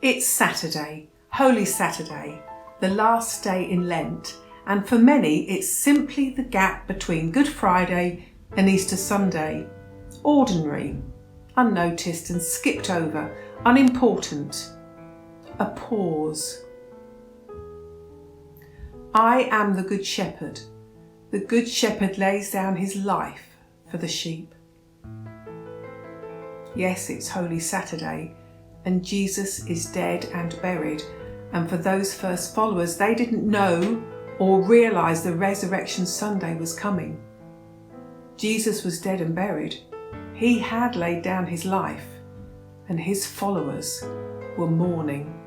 It's Saturday, Holy Saturday, the last day in Lent, and for many it's simply the gap between Good Friday and Easter Sunday. Ordinary, unnoticed and skipped over, unimportant. A pause. I am the Good Shepherd. The Good Shepherd lays down his life for the sheep. Yes, it's Holy Saturday, and Jesus is dead and buried. And for those first followers, they didn't know or realise the Resurrection Sunday was coming. Jesus was dead and buried. He had laid down his life, and his followers were mourning.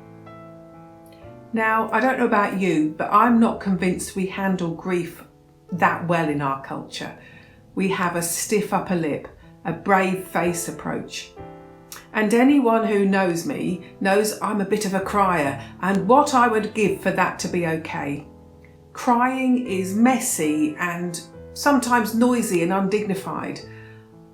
Now, I don't know about you, but I'm not convinced we handle grief that well in our culture. We have a stiff upper lip, a brave face approach. And anyone who knows me knows I'm a bit of a crier, and what I would give for that to be okay. Crying is messy and sometimes noisy and undignified,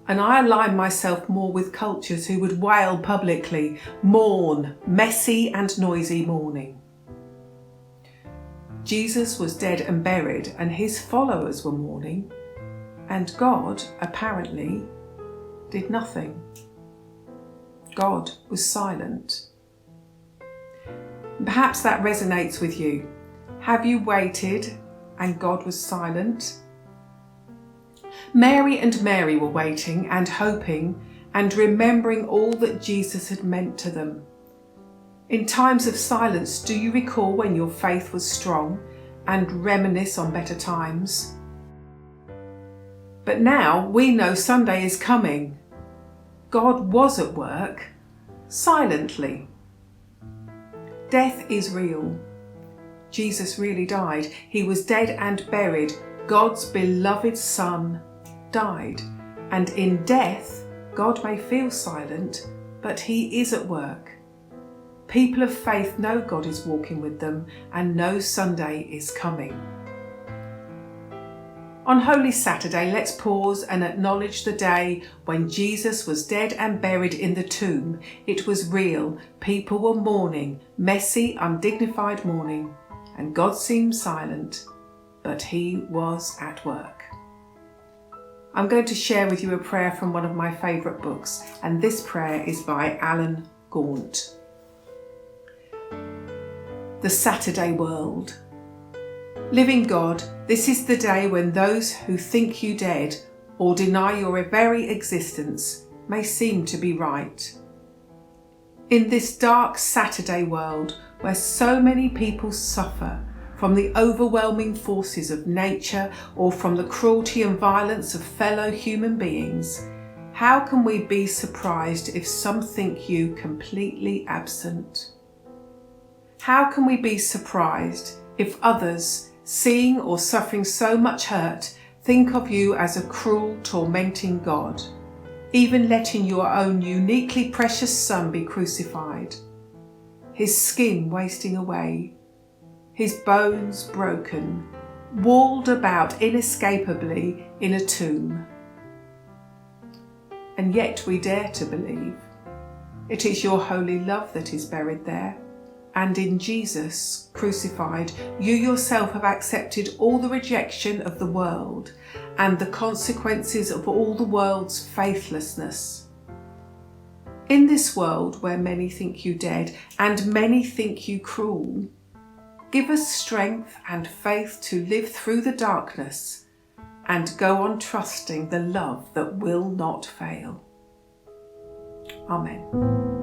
and I align myself more with cultures who would wail publicly, mourn, messy and noisy mourning. Jesus was dead and buried, and his followers were mourning, and God, apparently, did nothing. God was silent. Perhaps that resonates with you. Have you waited and God was silent? Mary and Mary were waiting and hoping and remembering all that Jesus had meant to them. In times of silence, do you recall when your faith was strong and reminisce on better times? But now we know Sunday is coming. God was at work, silently. Death is real. Jesus really died. He was dead and buried. God's beloved Son died. And in death, God may feel silent, but he is at work. People of faith know God is walking with them and know Sunday is coming. On Holy Saturday, let's pause and acknowledge the day when Jesus was dead and buried in the tomb. It was real. People were mourning, messy, undignified mourning, and God seemed silent, but he was at work. I'm going to share with you a prayer from one of my favourite books, and this prayer is by Alan Gaunt. The Saturday World. Living God, this is the day when those who think you dead or deny your very existence may seem to be right. In this dark Saturday world where so many people suffer from the overwhelming forces of nature or from the cruelty and violence of fellow human beings, how can we be surprised if some think you completely absent? How can we be surprised if others, seeing or suffering so much hurt, think of you as a cruel, tormenting God, even letting your own uniquely precious Son be crucified, his skin wasting away, his bones broken, walled about inescapably in a tomb. And yet we dare to believe. It is your holy love that is buried there. And in Jesus, crucified, you yourself have accepted all the rejection of the world and the consequences of all the world's faithlessness. In this world where many think you dead and many think you cruel, give us strength and faith to live through the darkness and go on trusting the love that will not fail. Amen.